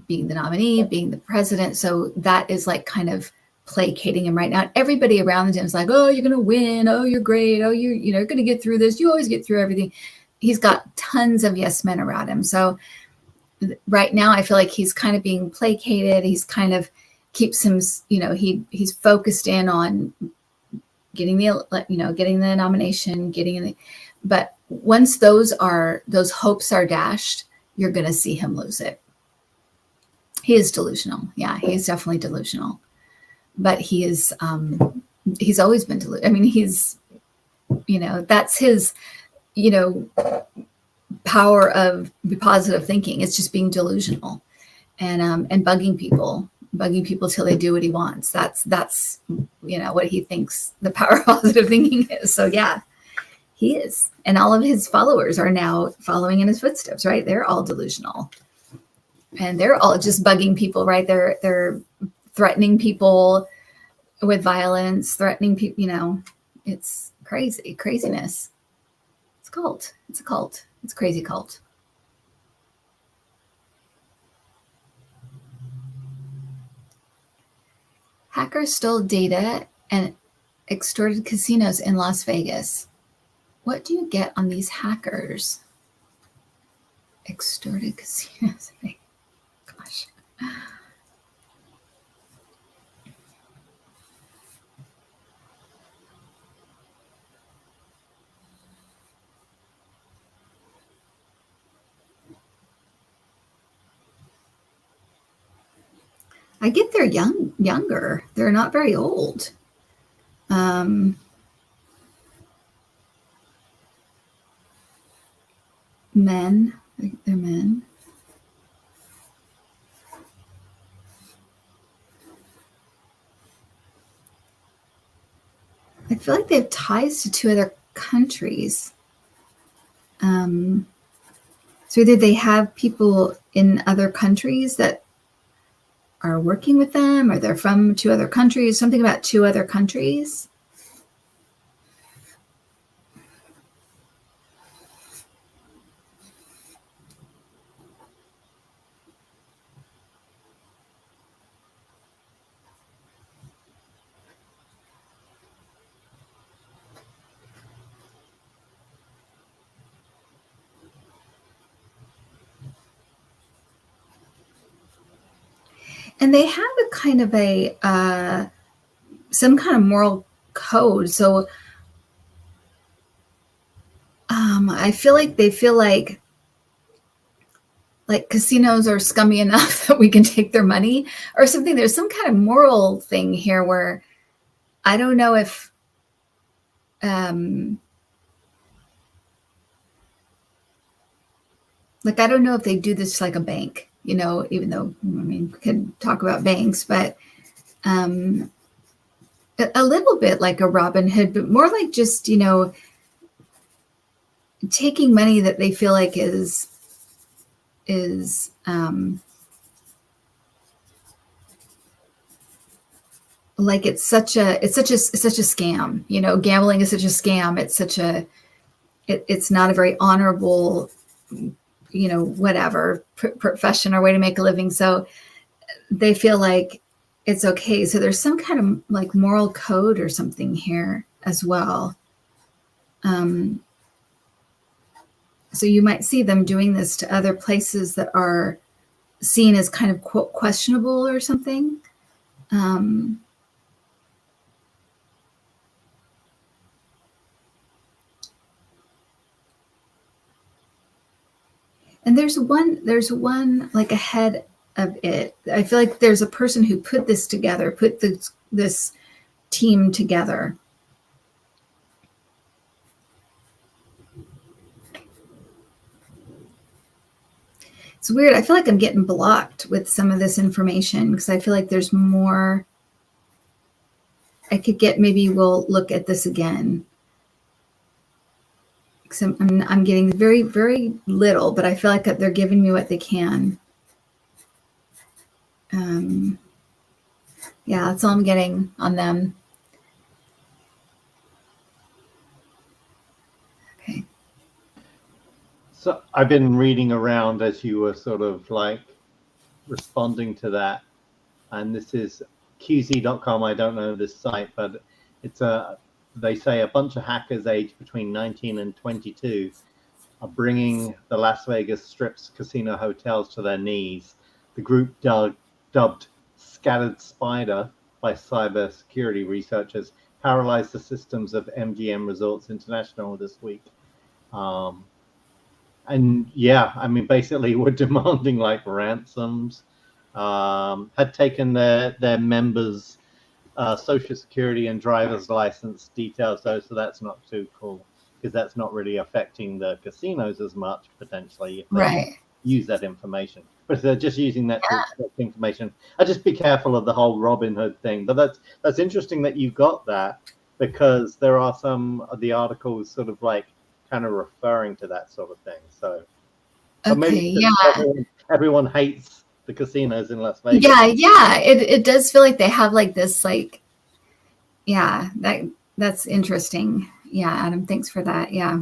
being the nominee, being the president. So that is like kind of placating him right now. Everybody around him is like, oh, you're going to win. Oh, you're great. Oh, you're going to get through this. You always get through everything. He's got tons of yes men around him. So right now I feel like he's kind of being placated. He's kind of keeps him, he's focused in on getting the nomination, but once those hopes are dashed, you're going to see him lose it. He is delusional. Yeah, he is definitely delusional. But he is, he's always been delusional. I mean, he's, that's his, power of positive thinking. It's just being delusional and bugging people till they do what he wants. That's what he thinks the power of positive thinking is. So yeah, he is. And all of his followers are now following in his footsteps, right? They're all delusional. And they're all just bugging people, right? They're threatening people with violence, threatening people, it's craziness. It's a cult. It's a crazy cult. Hackers stole data and extorted casinos in Las Vegas. What do you get on these hackers? Extorted casinos. Gosh. I get they're younger. They're not very old. Men. I think they're men. I feel like they have ties to 2 other countries. So either they have people in other countries that are working with them, or they're from 2 other countries, something about 2 other countries. And they have a kind of some kind of moral code. So I feel like they feel like casinos are scummy enough that we can take their money or something. There's some kind of moral thing here where I don't know if I don't know if they do this like a bank, even though, we could talk about banks, but a little bit like a Robin Hood, but more like just, taking money that they feel like is like it's such a scam. Gambling is such a scam. It's not a very honorable, whatever profession or way to make a living. So they feel like it's okay. So there's some kind of like moral code or something here as well. So you might see them doing this to other places that are seen as kind of quote questionable or something. And there's one like ahead of it. I feel like there's a person who put this together, put this team together. It's weird. I feel like I'm getting blocked with some of this information because I feel like there's more. I could get, maybe we'll look at this again. I'm getting very, very little, but I feel like they're giving me what they can. Yeah, that's all I'm getting on them. Okay. So I've been reading around as you were sort of like responding to that. And this is QZ.com. I don't know this site, but they say a bunch of hackers aged between 19 and 22 are bringing the Las Vegas Strip's casino hotels to their knees. The group dubbed Scattered Spider by cybersecurity researchers paralyzed the systems of MGM Resorts International this week. And yeah, I mean, basically we're demanding like ransoms had taken their members' social security and driver's license details, though, so that's not too cool, because that's not really affecting the casinos as much, potentially, if they use that information. But if they're just using that to extract information, I'd just be careful of the whole Robin Hood thing. But that's interesting that you got that, because there are some of the articles sort of like kind of referring to that sort of thing. So maybe everyone hates the casinos in Las Vegas. Yeah. It does feel like they have like this, like, that's interesting. Yeah, Adam, thanks for that. Yeah,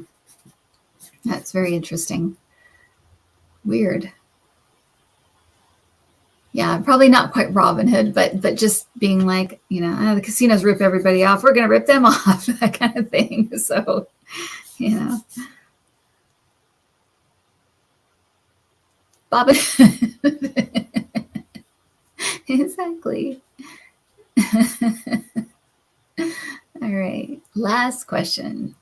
that's very interesting. Weird. Yeah, probably not quite Robin Hood, but just being like, the casinos rip everybody off. We're going to rip them off, that kind of thing. So, Robin Hood. Exactly. All right. Last question.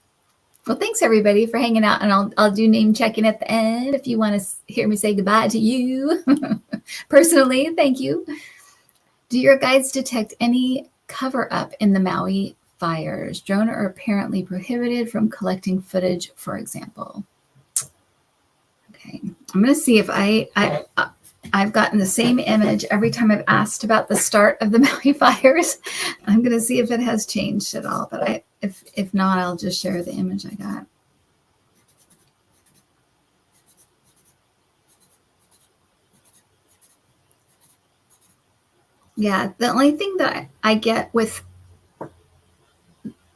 Well, thanks everybody for hanging out, and I'll do name checking at the end if you want to hear me say goodbye to you personally. Thank you. Do your guides detect any cover up in the Maui fires? Drone are apparently prohibited from collecting footage, for example. Okay, I'm going to see if I've gotten the same image every time I've asked about the start of the Maui fires. I'm going to see if it has changed at all, but if not, I'll just share the image I got. Yeah, the only thing that I get with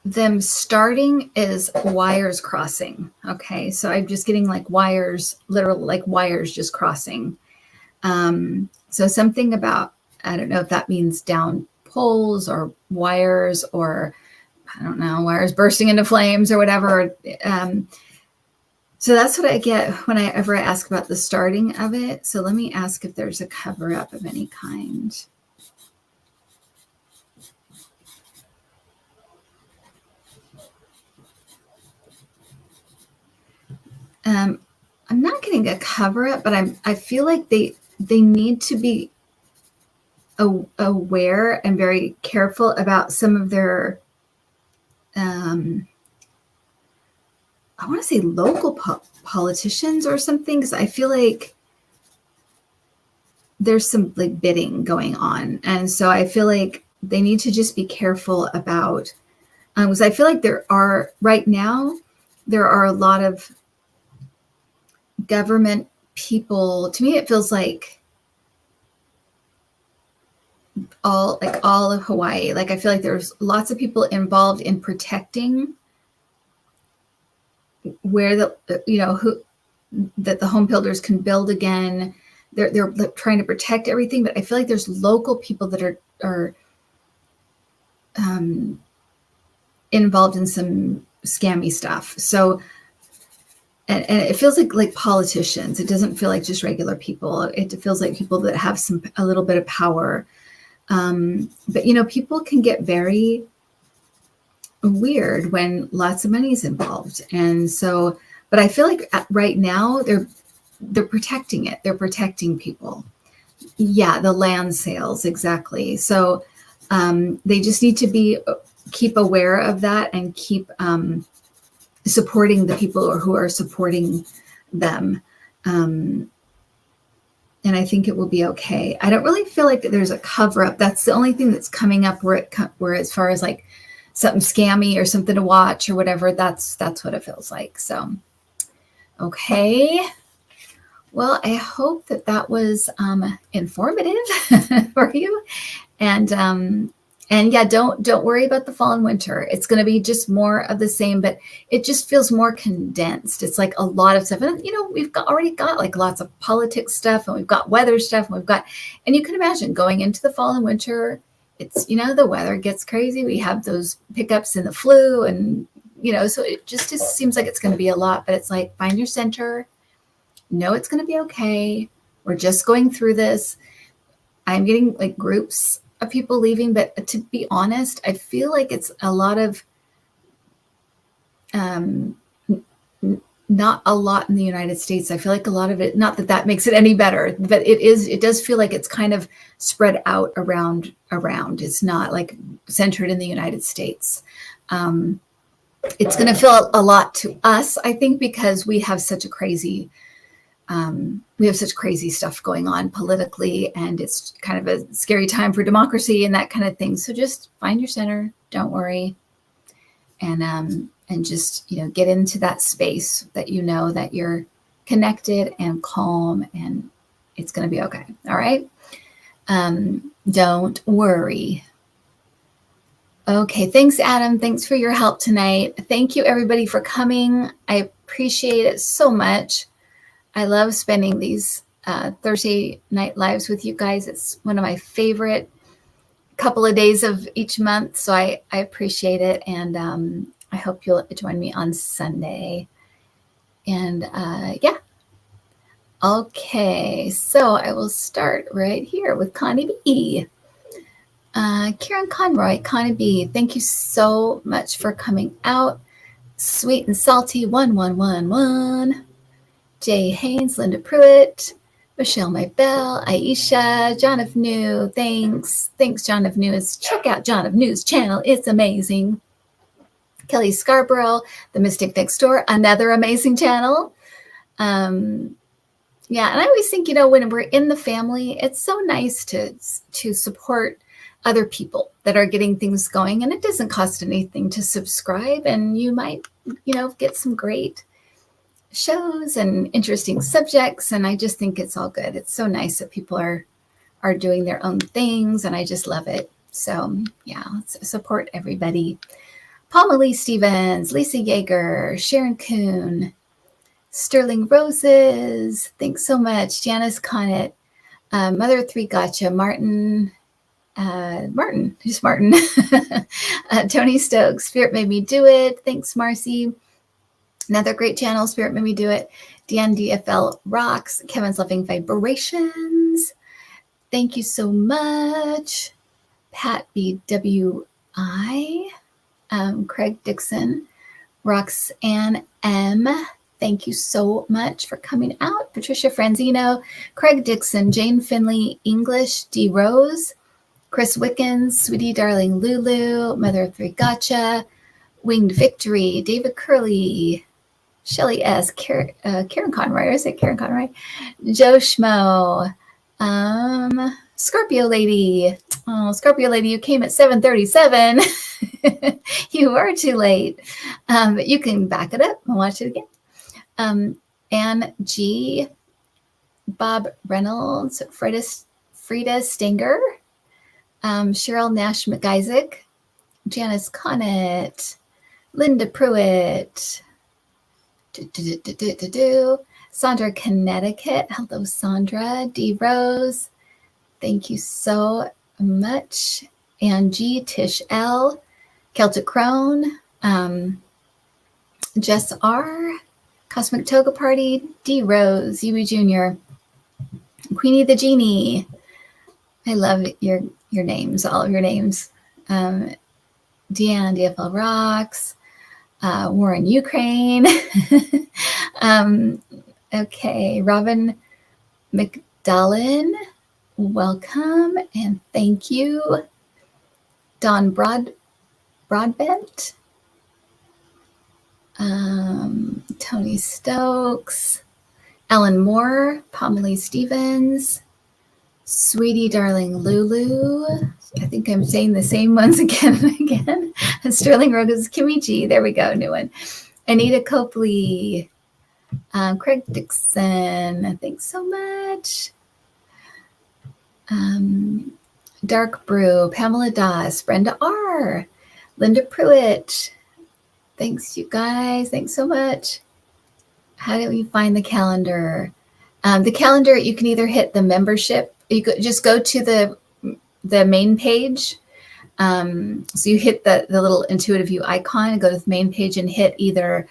them starting is wires crossing. Okay, so I'm just getting like wires, literally like wires just crossing. So something about, I don't know if that means down poles or wires, or I don't know, wires bursting into flames or whatever. So that's what I get whenever I ask about the starting of it. So let me ask if there's a cover up of any kind. I'm not getting a cover up, but I feel like they need to be aware and very careful about some of their, I want to say local politicians or something, because I feel like there's some like bidding going on. And so I feel like they need to just be careful about, because I feel like right now, there are a lot of government people. To me, it feels like all of Hawaii. Like, I feel like there's lots of people involved in protecting where that the home builders can build again. They're trying to protect everything, but I feel like there's local people that are involved in some scammy stuff. So, and it feels like politicians. It doesn't feel like just regular people. It feels like people that have a little bit of power. But people can get very weird when lots of money is involved. And so, but I feel like right now they're protecting it. They're protecting people. Yeah, the land sales, exactly. So they just need to keep aware of that and keep supporting the people who are supporting them. And I think it will be okay. I don't really feel like there's a cover up. That's the only thing that's coming up where as far as like something scammy or something to watch or whatever, that's what it feels like. So, okay. Well, I hope that was informative for you. And yeah, don't worry about the fall and winter. It's going to be just more of the same, but it just feels more condensed. It's like a lot of stuff. And, we've already got like lots of politics stuff, and we've got weather stuff, and you can imagine going into the fall and winter, it's, the weather gets crazy. We have those pickups in the flu, and, so it just seems like it's going to be a lot, but it's like, find your center. Know it's going to be okay. We're just going through this. I'm getting like groups of people leaving, but to be honest, I feel like it's a lot of not a lot in the United States. I feel like a lot of it, not that that makes it any better, but it does feel like it's kind of spread out around. It's not like centered in the United States. It's going to feel a lot to us, I think, because we have such crazy stuff going on politically, and it's kind of a scary time for democracy and that kind of thing. So just find your center, don't worry, and just, get into that space that that you're connected and calm, and it's going to be okay. All right. Don't worry. Okay. Thanks, Adam. Thanks for your help tonight. Thank you, everybody, for coming. I appreciate it so much. I love spending these Thursday night lives with you guys. It's one of my favorite couple of days of each month. So I appreciate it. And I hope you'll join me on Sunday. And yeah. Okay. So I will start right here with Connie B. Karen Conroy, Connie B, thank you so much for coming out. Sweet and Salty 1111. Jay Haynes, Linda Pruitt, Michelle Maybell, Aisha, John of New, thanks. Thanks, John of News. Check out John of News channel. It's amazing. Kelly Scarborough, The Mystic Next Door, another amazing channel. Yeah, and I always think, when we're in the family, it's so nice to support other people that are getting things going, and it doesn't cost anything to subscribe, and you might, get some great shows and interesting subjects. And I just think it's all good. It's so nice that people are doing their own things, and I just love it. So yeah, let's support everybody. Palma Lee Stevens, Lisa Yeager, Sharon Kuhn, Sterling Roses, thanks so much. Janice Connett, Mother 3 Gotcha, Martin, just Martin. Tony Stokes, Spirit Made Me Do It. Thanks, Marcy. Another great channel, Spirit Made Me Do It. DNDFL Rocks, Kevin's Loving Vibrations. Thank you so much. Pat BWI, Craig Dixon, Roxanne M. Thank you so much for coming out. Patricia Franzino, Craig Dixon, Jane Finley, English, D. Rose, Chris Wickens, Sweetie Darling Lulu, Mother of 3 Gotcha, Winged Victory, David Curley, Shelly S., Karen Conroy, is it Karen Conroy? Joe Schmo, Scorpio Lady. Oh, Scorpio Lady, you came at 7:37. You are too late. But you can back it up and watch it again. Ann G., Bob Reynolds, Frida Stenger, Cheryl Nash McIsaac, Janice Connett, Linda Pruitt, Sandra Connecticut. Hello, Sandra. D. Rose. Thank you so much. Angie, Tish L, Celtic Crone, Jess R, Cosmic Toga Party, D. Rose, Yui Jr., Queenie the Genie. I love your names, all of your names. Deanne, DFL Rocks, Warren, Ukraine. Okay, Robin McDowlin, welcome and thank you. Don Broadbent, Tony Stokes, Ellen Moore, Pamela Stevens, Sweetie Darling Lulu. I think I'm saying the same ones again and again. Sterling Rogers, Kimmy G. There we go, new one. Anita Copley, Craig Dixon. Thanks so much. Dark Brew, Pamela Doss, Brenda R, Linda Pruitt. Thanks, you guys. Thanks so much. How do we find the calendar? The calendar, you can either hit the membership. You could just go to the main page. So you hit the little Intuitive View icon and go to the main page and hit either,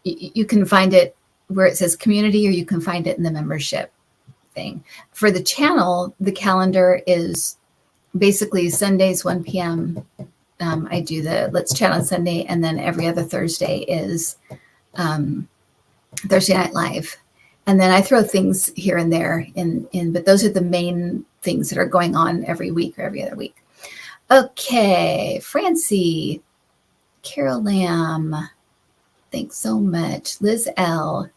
you can find it where it says community, or you can find it in the membership thing. For the channel, the calendar is basically Sundays, 1 p.m. I do the Let's Chat on Sunday, and then every other Thursday is Thursday Night Live. And then I throw things here and there in, but those are the main things that are going on every week or every other week. Okay, Francie, Carol Lamb, thanks so much. Liz L,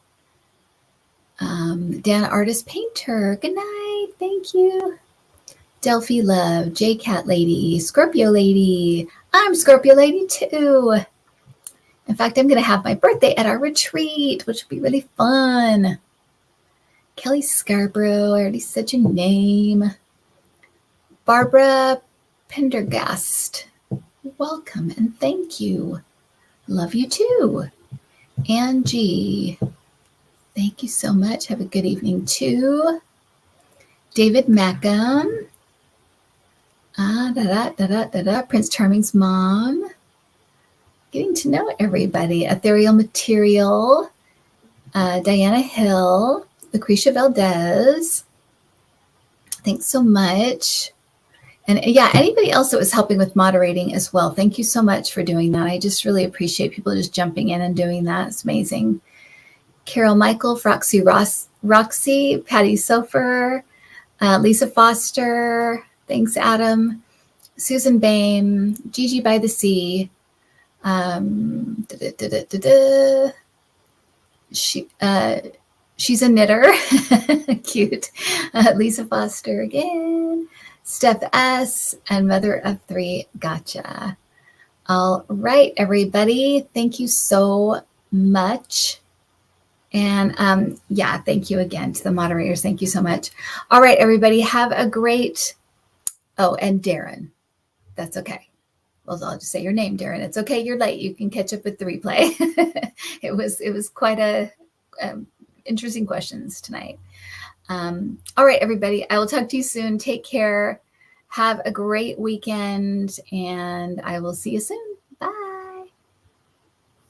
Dan Artist Painter, good night, thank you. Delphi Love, J Cat Lady, Scorpio Lady, I'm Scorpio Lady too. In fact, I'm going to have my birthday at our retreat, which will be really fun. Kelly Scarborough, I already said your name. Barbara Pendergast, welcome and thank you. Love you too. Angie, thank you so much. Have a good evening too. David Mackham, Prince Charming's mom. Getting to know everybody. Ethereal Material, Diana Hill, Lucretia Valdez. Thanks so much. And yeah, anybody else that was helping with moderating as well, thank you so much for doing that. I just really appreciate people just jumping in and doing that. It's amazing. Carol Michael, Roxy Patty Sofer, Lisa Foster, thanks Adam, Susan Bain, Gigi by the Sea, she's a knitter, cute, Lisa Foster again, Steph S, and Mother of Three, gotcha. All right, everybody, thank you so much. And yeah, thank you again to the moderators. Thank you so much. All right, everybody, have a great, oh, and Darren, that's okay. Well, I'll just say your name, Darren. It's okay. You're late. You can catch up with the replay. It was quite a interesting questions tonight. All right, everybody. I will talk to you soon. Take care. Have a great weekend, and I will see you soon.